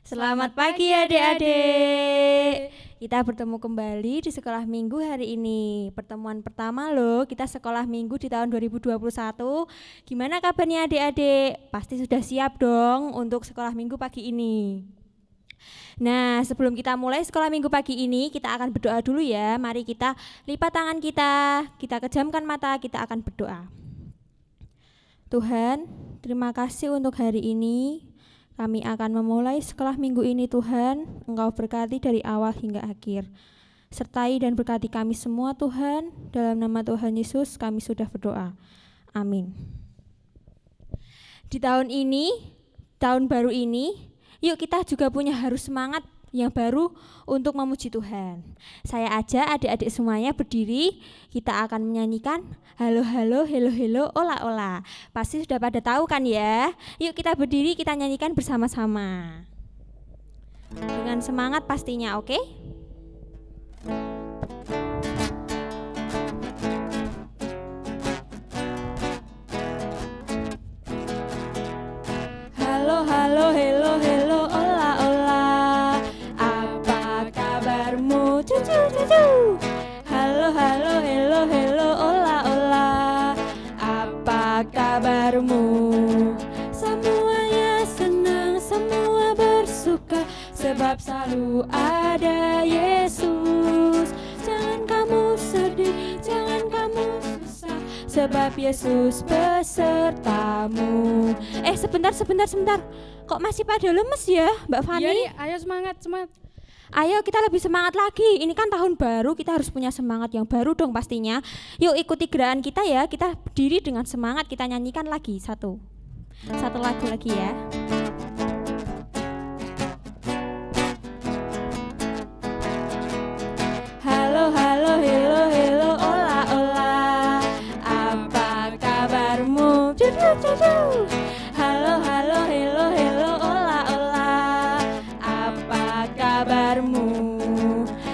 Selamat pagi adik-adik. Kita bertemu kembali di sekolah minggu hari ini. Pertemuan pertama loh, kita sekolah minggu di tahun 2021. Gimana kabarnya adik-adik? Pasti sudah siap dong untuk sekolah minggu pagi ini. Nah, sebelum kita mulai sekolah minggu pagi ini, kita akan berdoa dulu ya. Mari kita lipat tangan kita kejamkan mata, kita akan berdoa. Tuhan, terima kasih untuk hari ini. Kami akan memulai sekolah minggu ini Tuhan, Engkau berkati dari awal hingga akhir. Sertai dan berkati kami semua Tuhan, dalam nama Tuhan Yesus kami sudah berdoa. Amin. Di tahun ini, tahun baru ini, yuk kita juga punya harus semangat yang baru untuk memuji Tuhan. Saya ajak adik-adik semuanya berdiri, kita akan menyanyikan halo halo hello hello ola ola. Pasti sudah pada tahu kan ya? Yuk kita berdiri, kita nyanyikan bersama-sama. Dengan semangat pastinya, oke? Halo halo hello hello ola ola. Apa kabarmu? Cucu cucu. Halo halo hello hello ola ola. Apa kabarmu? Semuanya senang, semua bersuka, sebab selalu ada Yesus. Jangan kamu sedih, jangan kamu susah, sebab Yesus besertamu. Sebentar. Kok masih pada lemes ya, Mbak Fani? Iya nih, ayo semangat. Ayo kita lebih semangat lagi. Ini kan tahun baru, kita harus punya semangat yang baru dong pastinya. Yuk ikuti gerakan kita ya. Kita berdiri dengan semangat, kita nyanyikan lagi satu lagu lagi ya. Halo halo hello hello ola ola. Apa kabarmu? Halo halo hello hello ola ola. Apa kabarmu?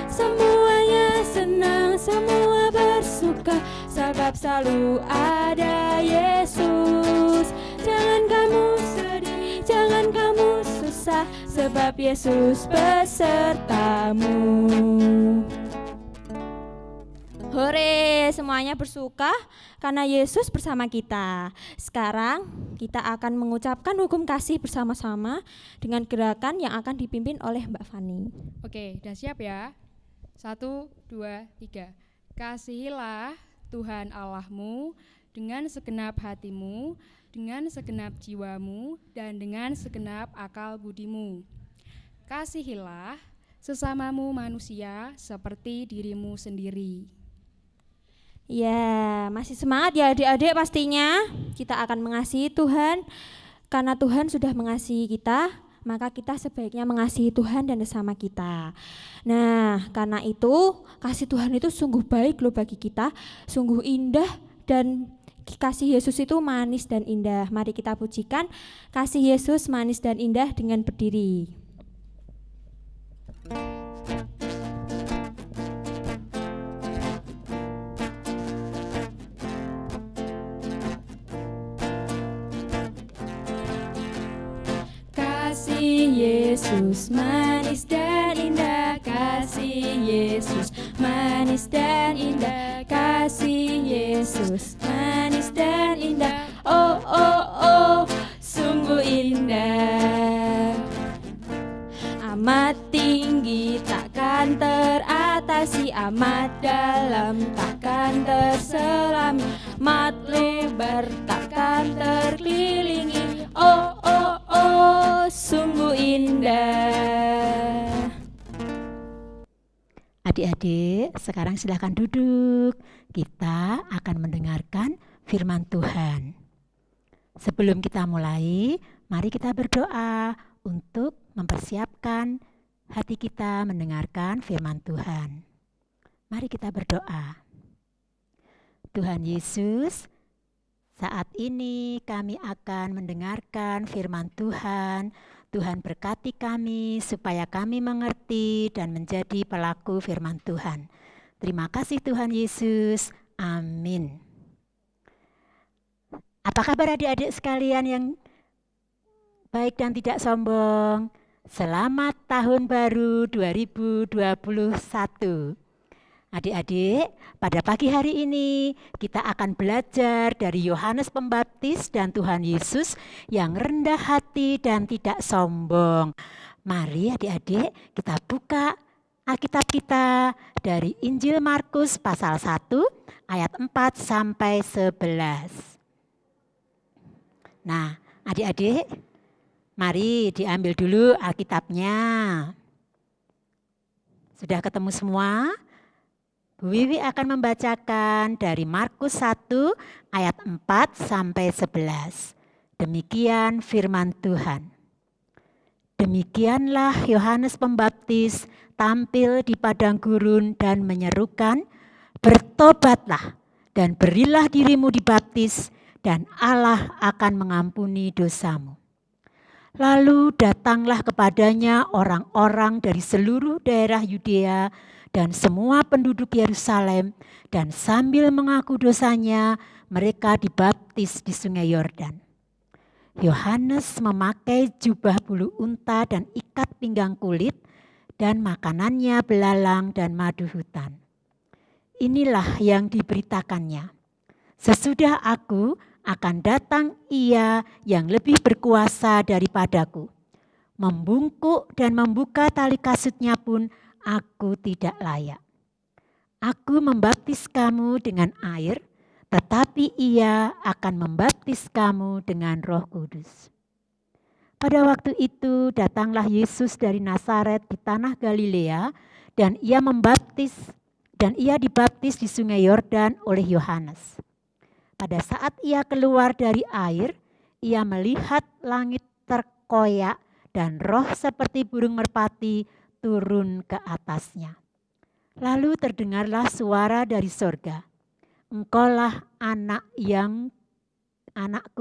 Semuanya senang, semua bersuka, sebab selalu ada Yesus. Jangan kamu sedih, jangan kamu susah, sebab Yesus besertamu. Hore, semuanya bersuka karena Yesus bersama kita. Sekarang kita akan mengucapkan hukum kasih bersama-sama dengan gerakan yang akan dipimpin oleh Mbak Fani. Oke, udah siap ya? 1, 2, 3. Kasihilah Tuhan Allahmu dengan segenap hatimu, dengan segenap jiwamu, dan dengan segenap akal budimu. Kasihilah sesamamu manusia seperti dirimu sendiri. Ya, masih semangat ya adik-adik pastinya. Kita akan mengasihi Tuhan. Karena Tuhan sudah mengasihi kita, maka kita sebaiknya mengasihi Tuhan dan sesama kita. Nah, karena itu kasih Tuhan itu sungguh baik loh bagi kita, sungguh indah, dan kasih Yesus itu manis dan indah. Mari kita pujikan kasih Yesus manis dan indah dengan berdiri. Kasih Yesus manis dan indah, kasih Yesus manis dan indah, kasih Yesus manis dan indah. Oh oh oh, sungguh indah. Amat tinggi takkan teratasi, amat dalam takkan terselami, amat lebar takkan terkelilingi. Oh oh oh, sungguh indah. Adik-adik, sekarang silakan duduk. Kita akan mendengarkan firman Tuhan. Sebelum kita mulai, mari kita berdoa untuk mempersiapkan hati kita mendengarkan firman Tuhan. Mari kita berdoa. Tuhan Yesus, saat ini kami akan mendengarkan firman Tuhan. Tuhan berkati kami supaya kami mengerti dan menjadi pelaku firman Tuhan. Terima kasih Tuhan Yesus. Amin. Apa kabar adik-adik sekalian yang baik dan tidak sombong? Selamat Tahun Baru 2021. Adik-adik, pada pagi hari ini kita akan belajar dari Yohanes Pembaptis dan Tuhan Yesus yang rendah hati dan tidak sombong. Mari adik-adik kita buka Alkitab kita dari Injil Markus pasal 1 ayat 4 sampai 11. Nah, adik-adik, mari diambil dulu Alkitabnya. Sudah ketemu semua? Bu Wiwi akan membacakan dari Markus 1 ayat 4 sampai 11. Demikian firman Tuhan. Demikianlah Yohanes Pembaptis tampil di padang gurun dan menyerukan, "Bertobatlah dan berilah dirimu dibaptis, dan Allah akan mengampuni dosamu." Lalu datanglah kepadanya orang-orang dari seluruh daerah Yudea dan semua penduduk Yerusalem, dan sambil mengaku dosanya, mereka dibaptis di Sungai Yordan. Yohanes memakai jubah bulu unta dan ikat pinggang kulit, dan makanannya belalang dan madu hutan. Inilah yang diberitakannya. Sesudah aku akan datang Ia yang lebih berkuasa daripadaku. Membungkuk dan membuka tali kasutnya pun aku tidak layak. Aku membaptis kamu dengan air, tetapi Ia akan membaptis kamu dengan Roh Kudus. Pada waktu itu datanglah Yesus dari Nazaret di tanah Galilea, dan Ia dibaptis di Sungai Yordan oleh Yohanes. Pada saat Ia keluar dari air, Ia melihat langit terkoyak dan roh seperti burung merpati turun ke atasnya. Lalu terdengarlah suara dari sorga, "Engkaulah anakku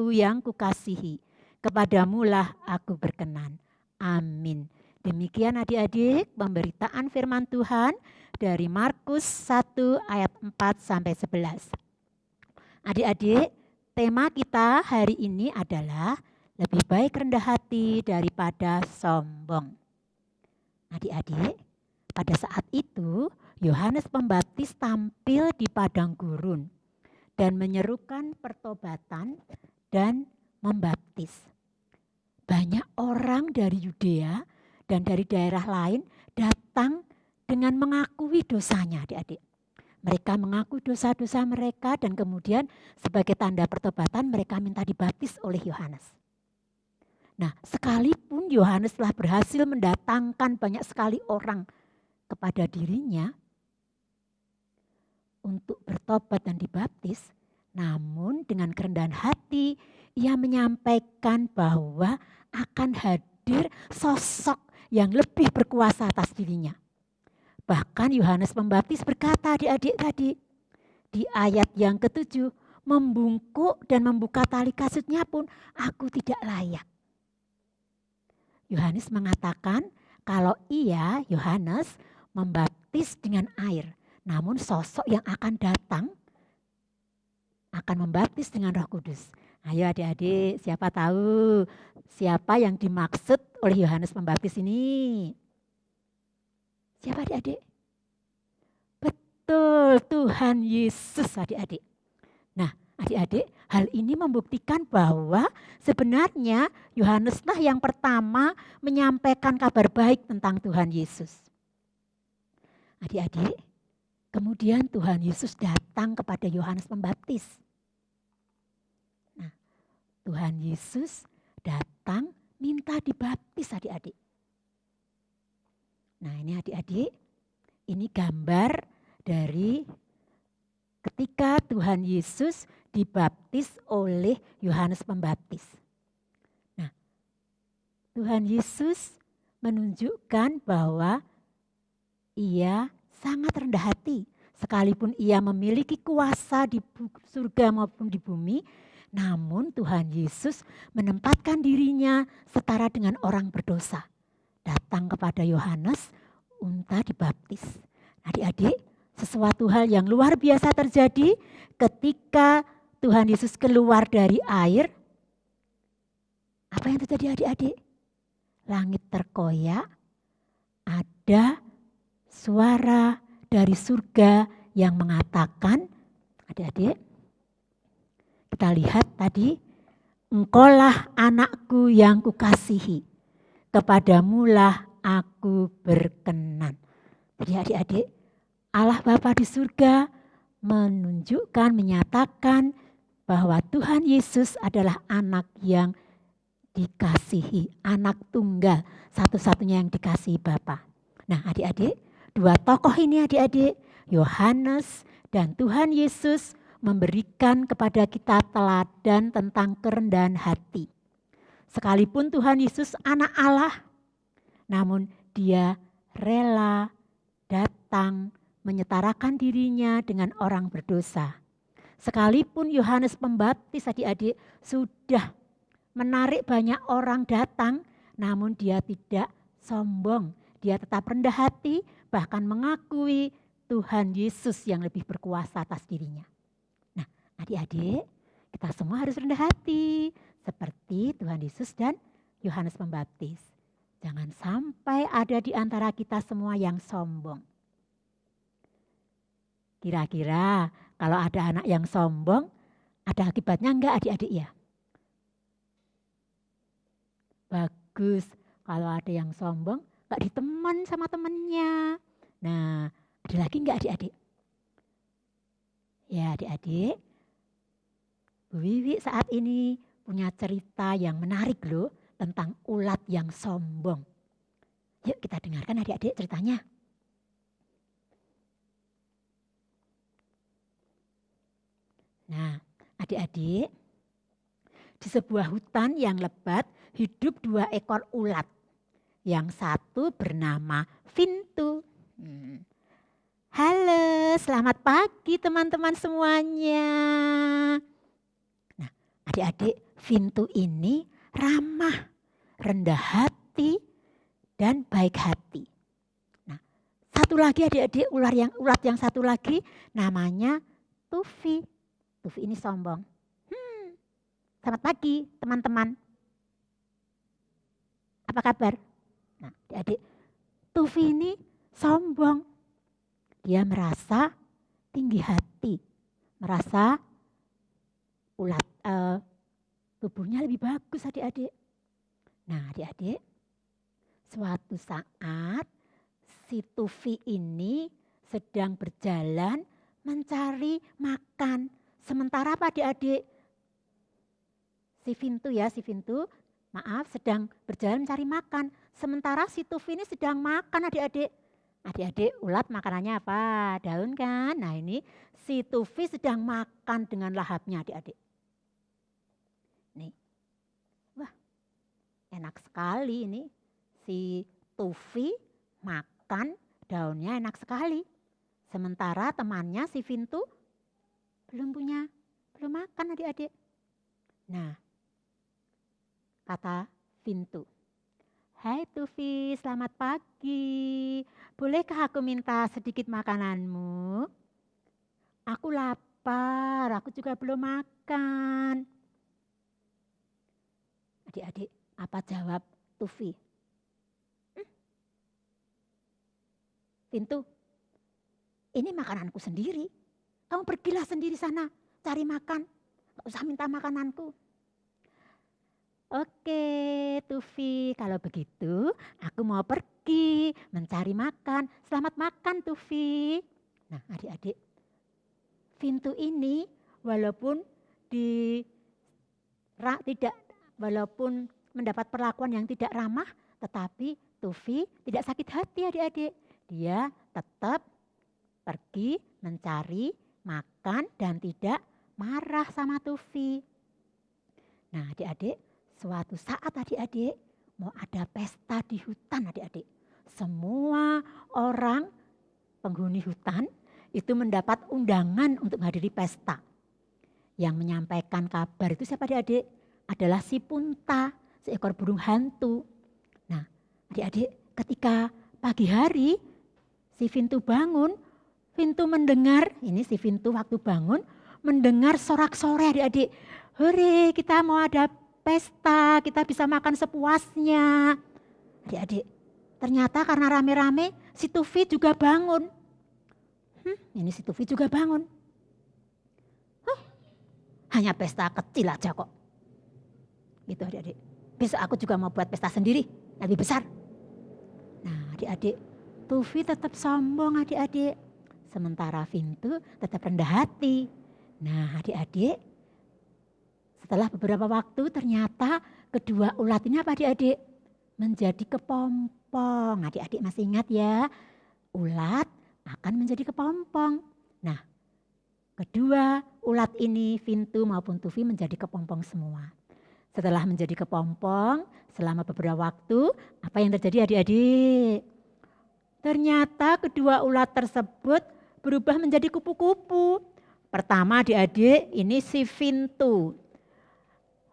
yang kukasihi, kepadamulah aku berkenan." Amin. Demikian adik-adik pemberitaan firman Tuhan dari Markus 1 ayat 4 sampai 11. Adik-adik, tema kita hari ini adalah lebih baik rendah hati daripada sombong. Adik-adik, pada saat itu Yohanes Pembaptis tampil di padang gurun dan menyerukan pertobatan dan membaptis. Banyak orang dari Yudea dan dari daerah lain datang dengan mengakui dosanya, adik-adik. Mereka mengaku dosa-dosa mereka dan kemudian sebagai tanda pertobatan mereka minta dibaptis oleh Yohanes. Nah, sekalipun Yohanes telah berhasil mendatangkan banyak sekali orang kepada dirinya untuk bertobat dan dibaptis, namun dengan kerendahan hati ia menyampaikan bahwa akan hadir sosok yang lebih berkuasa atas dirinya. Bahkan Yohanes Pembaptis berkata adik-adik tadi di ayat yang ke-7, "Membungkuk dan membuka tali kasutnya pun aku tidak layak." Yohanes mengatakan kalau ia, Yohanes, membaptis dengan air. Namun sosok yang akan datang akan membaptis dengan Roh Kudus. Ayo adik-adik, siapa tahu siapa yang dimaksud oleh Yohanes Pembaptis ini? Siapa adik-adik? Betul, Tuhan Yesus adik-adik. Nah, adik-adik, hal ini membuktikan bahwa sebenarnya Yohaneslah yang pertama menyampaikan kabar baik tentang Tuhan Yesus. Adik-adik, kemudian Tuhan Yesus datang kepada Yohanes Pembaptis. Nah, Tuhan Yesus datang minta dibaptis adik-adik. Nah, ini adik-adik, ini gambar dari ketika Tuhan Yesus dibaptis oleh Yohanes Pembaptis. Nah, Tuhan Yesus menunjukkan bahwa ia sangat rendah hati. Sekalipun ia memiliki kuasa di surga maupun di bumi, namun Tuhan Yesus menempatkan dirinya setara dengan orang berdosa. Datang kepada Yohanes untuk dibaptis. Adik-adik, sesuatu hal yang luar biasa terjadi ketika Tuhan Yesus keluar dari air. Apa yang terjadi adik-adik? langit terkoyak, ada suara dari surga yang mengatakan, adik-adik, kita lihat tadi, engkaulah anakku yang kukasihi, kepadamulah aku berkenan. Jadi adik-adik, Allah Bapa di surga menunjukkan, menyatakan bahwa Tuhan Yesus adalah anak yang dikasihi, anak tunggal, satu-satunya yang dikasihi Bapa. Nah adik-adik, dua tokoh ini adik-adik, Yohanes dan Tuhan Yesus memberikan kepada kita teladan tentang kerendahan hati. Sekalipun Tuhan Yesus anak Allah, namun dia rela datang menyetarakan dirinya dengan orang berdosa. Sekalipun Yohanes Pembaptis adik-adik sudah menarik banyak orang datang, namun dia tidak sombong. Dia tetap rendah hati, bahkan mengakui Tuhan Yesus yang lebih berkuasa atas dirinya. Nah adik-adik, kita semua harus rendah hati seperti Tuhan Yesus dan Yohanes Pembaptis. Jangan sampai ada di antara kita semua yang sombong. Kira-kira kalau ada anak yang sombong, ada akibatnya enggak adik-adik ya? Bagus, kalau ada yang sombong, enggak diteman sama temannya. Nah, ada lagi enggak adik-adik? Ya adik-adik, Bu Wiwi saat ini punya cerita yang menarik loh tentang ulat yang sombong. Yuk kita dengarkan adik-adik ceritanya. Nah, adik-adik, di sebuah hutan yang lebat hidup dua ekor ulat. Yang satu bernama Vintu. Halo, selamat pagi teman-teman semuanya. Nah, adik-adik, Vintu ini ramah, rendah hati, dan baik hati. Nah, satu lagi adik-adik, ulat yang satu lagi namanya Tufi. Tufi ini sombong. Selamat pagi teman-teman. Apa kabar? Nah, adik-adik, Tufi ini sombong. Dia merasa tinggi hati, merasa ulat tubuhnya lebih bagus adik-adik. Nah adik-adik, suatu saat si Tufi ini sedang berjalan mencari makan. Sementara apa adik-adik? Si Vintu sedang berjalan mencari makan. Sementara si Tufi ini sedang makan adik-adik. Adik-adik, ulat makanannya apa? Daun kan? Nah ini si Tufi sedang makan dengan lahapnya adik-adik. Nih, wah enak sekali ini. Si Tufi makan daunnya enak sekali. Sementara temannya si Vintu belum makan adik-adik. Nah, kata Vintu, hai Tufi, selamat pagi. Bolehkah aku minta sedikit makananmu? Aku lapar, aku juga belum makan. Adik-adik, apa jawab Tufi? Vintu, ini makananku sendiri. Kamu pergilah sendiri sana, cari makan. Gak usah minta makananku. Oke Tufi, kalau begitu aku mau pergi mencari makan. Selamat makan Tufi. Nah adik-adik, Vintu ini walaupun mendapat perlakuan yang tidak ramah, tetapi Tufi tidak sakit hati adik-adik. Dia tetap pergi mencari makan dan tidak marah sama Tufi. Nah adik-adik, suatu saat adik-adik mau ada pesta di hutan adik-adik. Semua orang penghuni hutan itu mendapat undangan untuk menghadiri pesta. Yang menyampaikan kabar itu siapa adik-adik? Adalah si Punta, seekor burung hantu. Nah adik-adik, ketika pagi hari si Vintu bangun, Vintu mendengar, ini si Vintu waktu bangun mendengar sorak-sorai adik-adik. Hore, kita mau ada pesta, kita bisa makan sepuasnya. Adik-adik, ternyata karena rame-rame si Tufi juga bangun. Ini si Tufi juga bangun. Hanya pesta kecil aja kok. Gitu adik-adik. Besok aku juga mau buat pesta sendiri, lebih besar. Nah adik-adik, Tufi tetap sombong adik-adik. Sementara Vintu tetap rendah hati. Nah adik-adik, setelah beberapa waktu ternyata kedua ulat ini apa adik-adik? Menjadi kepompong. Adik-adik masih ingat ya? Ulat akan menjadi kepompong. Nah, kedua ulat ini, Vintu maupun Tufi menjadi kepompong semua. Setelah menjadi kepompong, selama beberapa waktu, apa yang terjadi adik-adik? Ternyata kedua ulat tersebut berubah menjadi kupu-kupu. Pertama adik-adik, ini si Vintu.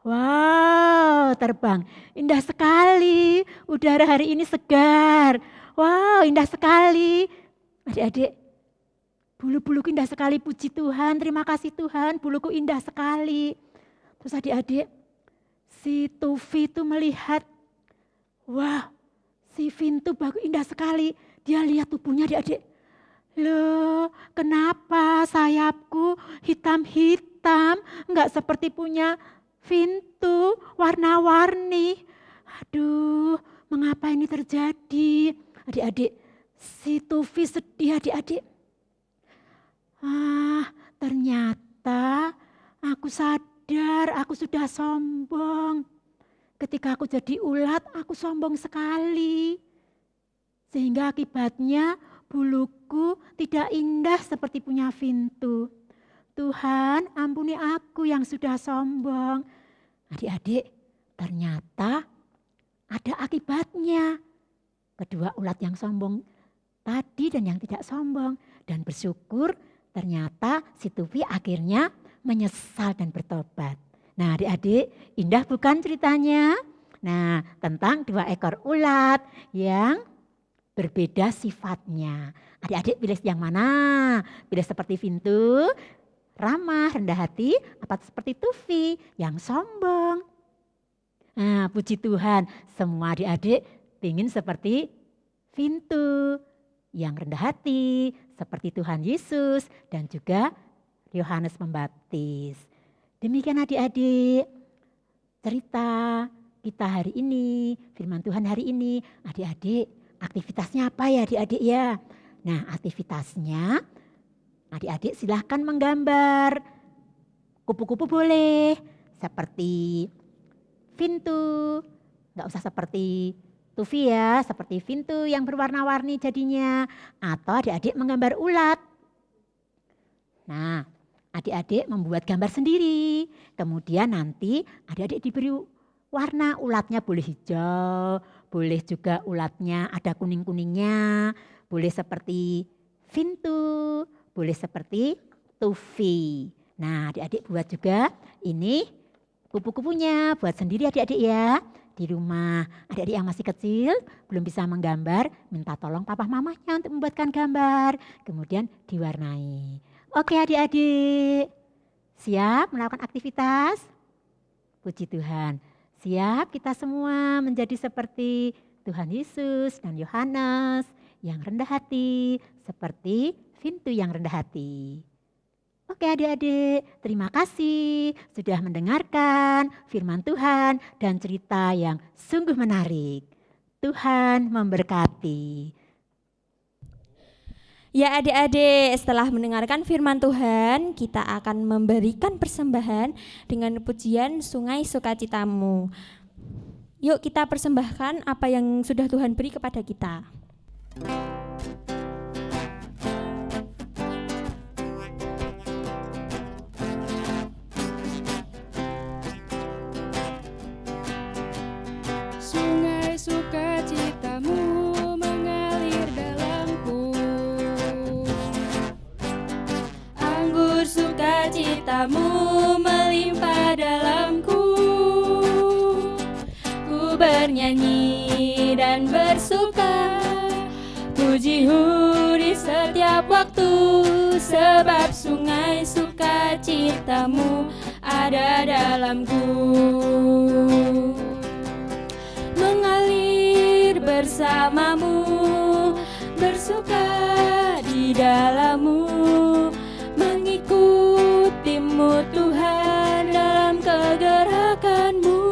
Wow, terbang. Indah sekali. Udara hari ini segar. Wow, indah sekali. Adik-adik, bulu-buluku indah sekali, puji Tuhan, terima kasih Tuhan, buluku indah sekali. Terus adik-adik, si Tufi itu melihat, wah, si Vintu bagus indah sekali. Dia lihat tubuhnya adik-adik. Loh, kenapa sayapku hitam-hitam, enggak seperti punya Vintu, warna-warni. Aduh, mengapa ini terjadi? Adik-adik, si Tufi sedih adik-adik. Ternyata aku sadar aku sudah sombong. Ketika aku jadi ulat, aku sombong sekali. Sehingga akibatnya buluku tidak indah seperti punya Vintu. Tuhan, ampuni aku yang sudah sombong. Adik-adik, ternyata ada akibatnya. Kedua ulat yang sombong tadi dan yang tidak sombong. Dan bersyukur ternyata si Tufi akhirnya menyesal dan bertobat. Nah adik-adik, indah bukan ceritanya? Nah tentang dua ekor ulat yang berbeda sifatnya. Adik-adik pilih yang mana? Pilih seperti Vintu, ramah, rendah hati, apa seperti Tufi yang sombong? Nah puji Tuhan, semua adik-adik ingin seperti Vintu yang rendah hati, seperti Tuhan Yesus dan juga Yohanes Pembaptis. Demikian adik-adik cerita kita hari ini, firman Tuhan hari ini. Adik-adik, aktivitasnya apa ya adik-adik ya? Nah aktivitasnya adik-adik silahkan menggambar. Kupu-kupu boleh, seperti Vintu, gak usah seperti Tufi ya, seperti Vintu yang berwarna-warni jadinya. Atau adik-adik menggambar ulat. Nah, adik-adik membuat gambar sendiri. Kemudian nanti adik-adik diberi warna, ulatnya boleh hijau, boleh juga ulatnya ada kuning-kuningnya, boleh seperti Vintu, boleh seperti Tufi. Nah, adik-adik buat juga ini kupu-kupunya, buat sendiri adik-adik ya. Di rumah, adik-adik yang masih kecil belum bisa menggambar, minta tolong papa mamanya untuk membuatkan gambar, kemudian diwarnai. Oke adik-adik, siap melakukan aktivitas? Puji Tuhan, siap kita semua menjadi seperti Tuhan Yesus dan Yohanes yang rendah hati, seperti Vintu yang rendah hati. Oke adik-adik, terima kasih sudah mendengarkan firman Tuhan dan cerita yang sungguh menarik. Tuhan memberkati. Ya adik-adik, setelah mendengarkan firman Tuhan, kita akan memberikan persembahan dengan pujian Sungai Sukacitamu. Yuk kita persembahkan apa yang sudah Tuhan beri kepada kita. Sungai sukacitamu mengalir dalamku, Anggur sukacitamu melimpah dalamku. Ku bernyanyi dan bersuka, pujimu di setiap waktu, sebab sungai sukacitamu ada dalamku. Mengalir bersuka di dalam-Mu, mengikutimu Tuhan dalam kegerakan-Mu,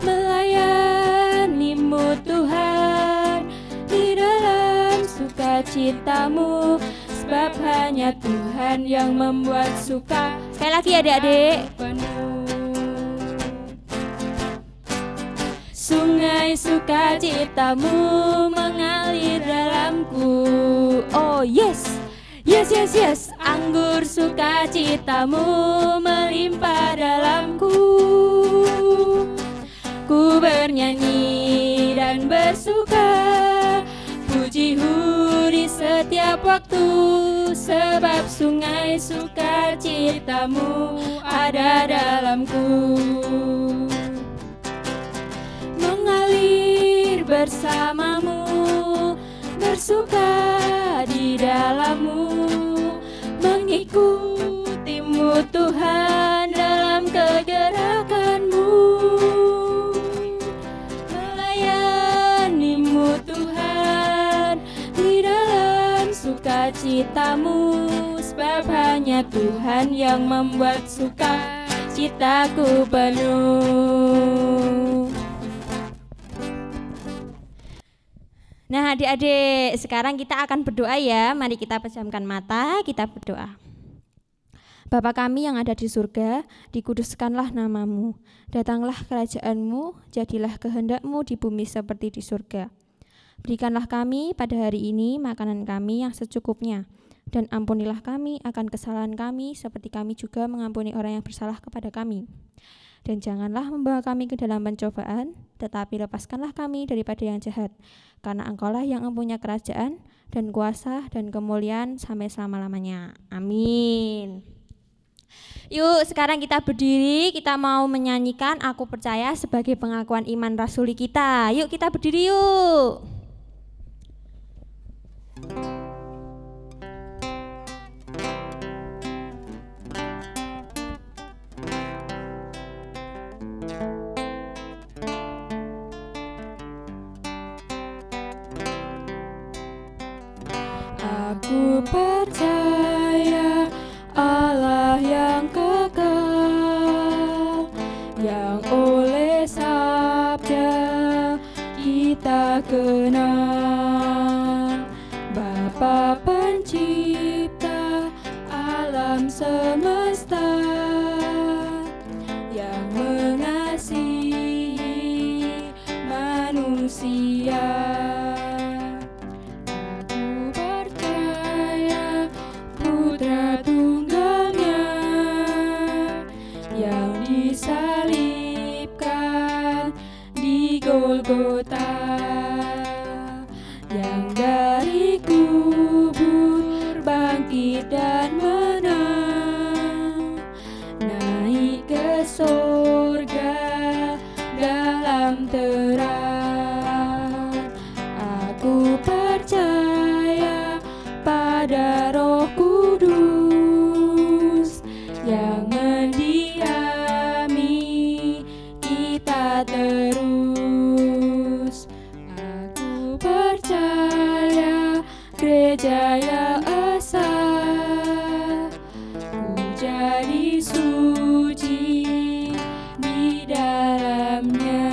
melayani-Mu Tuhan di dalam sukacita-Mu, sebab hanya Tuhan yang membuat suka. Sekali lagi adik-adik. Sungai sukacita-Mu mengalir dalamku. Oh yes, yes, yes, yes. Anggur sukacita-Mu melimpah dalamku. Ku bernyanyi dan bersuka, puji-Mu di setiap waktu, sebab sungai sukacita-Mu ada dalamku. Mengalir bersama-Mu, bersuka di dalam-Mu, mengikutimu Tuhan dalam kegerakan-Mu, melayani-Mu Tuhan di dalam sukacita-Mu, sebab hanya Tuhan yang membuat suka citaku penuh. Nah adik-adik, sekarang kita akan berdoa ya. Mari kita pejamkan mata, kita berdoa. Bapa kami yang ada di surga, dikuduskanlah nama-Mu. Datanglah kerajaan-Mu, jadilah kehendak-Mu di bumi seperti di surga. Berikanlah kami pada hari ini makanan kami yang secukupnya. Dan ampunilah kami akan kesalahan kami, seperti kami juga mengampuni orang yang bersalah kepada kami. Dan janganlah membawa kami ke dalam pencobaan, tetapi lepaskanlah kami daripada yang jahat. Karena Engkau-lah yang mempunyai kerajaan dan kuasa dan kemuliaan sampai selama-lamanya. Amin. Yuk sekarang kita berdiri, kita mau menyanyikan Aku Percaya sebagai pengakuan iman rasuli kita. Yuk kita berdiri yuk. Aku percaya Allah yang kekal, yang oleh sabda kita kenal, Bapa pencipta alam semesta, yang mengasihi manusia. Golgota, yang dari kubur bangkit dan menang, naik ke surga dalam terang. Aku percaya pada Roh Kudus yang mendiami kita terus. Gereja yang esa, ku jadi suci di dalamnya.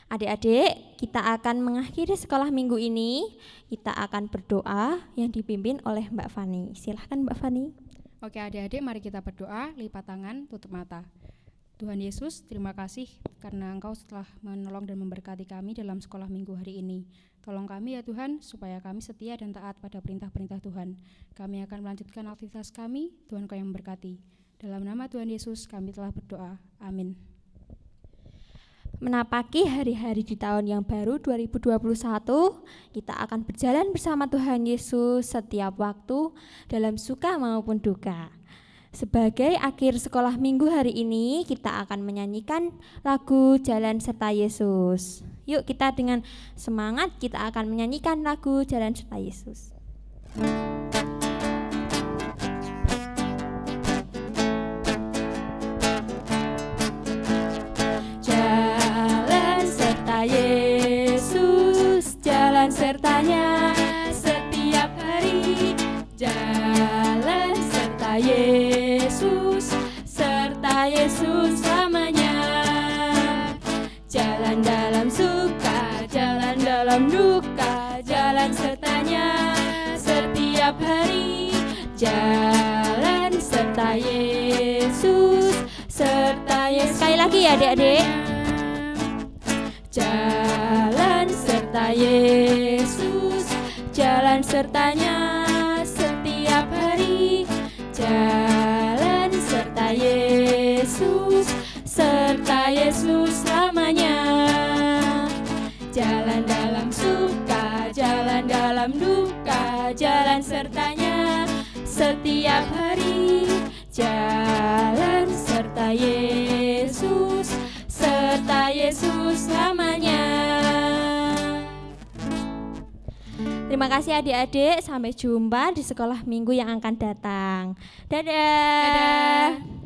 Adik-adik, kita akan mengakhiri sekolah minggu ini. Kita akan berdoa yang dipimpin oleh Mbak Fani. Silahkan Mbak Fani. Oke adik-adik, mari kita berdoa, lipat tangan, tutup mata. Tuhan Yesus, terima kasih karena Engkau telah menolong dan memberkati kami dalam sekolah minggu hari ini. Tolong kami ya Tuhan, supaya kami setia dan taat pada perintah-perintah Tuhan. Kami akan melanjutkan aktivitas kami, Tuhan Kau yang memberkati. Dalam nama Tuhan Yesus kami telah berdoa. Amin. Menapaki hari-hari di tahun yang baru 2021, kita akan berjalan bersama Tuhan Yesus setiap waktu dalam suka maupun duka. Sebagai akhir sekolah minggu hari ini, kita akan menyanyikan lagu Jalan Serta Yesus. Yuk kita dengan semangat kita akan menyanyikan lagu Jalan Serta Yesus. Jalan Yesus selamanya. Jalan dalam suka, jalan dalam duka, jalan sertanya setiap hari. Jalan serta Yesus, serta Yesus. Sekali lagi ya adik-adik. Jalan serta Yesus, jalan sertanya setiap hari. Jalan serta Yesus, serta Yesus selamanya. Jalan dalam suka, jalan dalam duka, jalan sertanya setiap hari. Jalan serta Yesus, serta Yesus selamanya. Terima kasih adik-adik, sampai jumpa di sekolah minggu yang akan datang. Dadah. Dadah.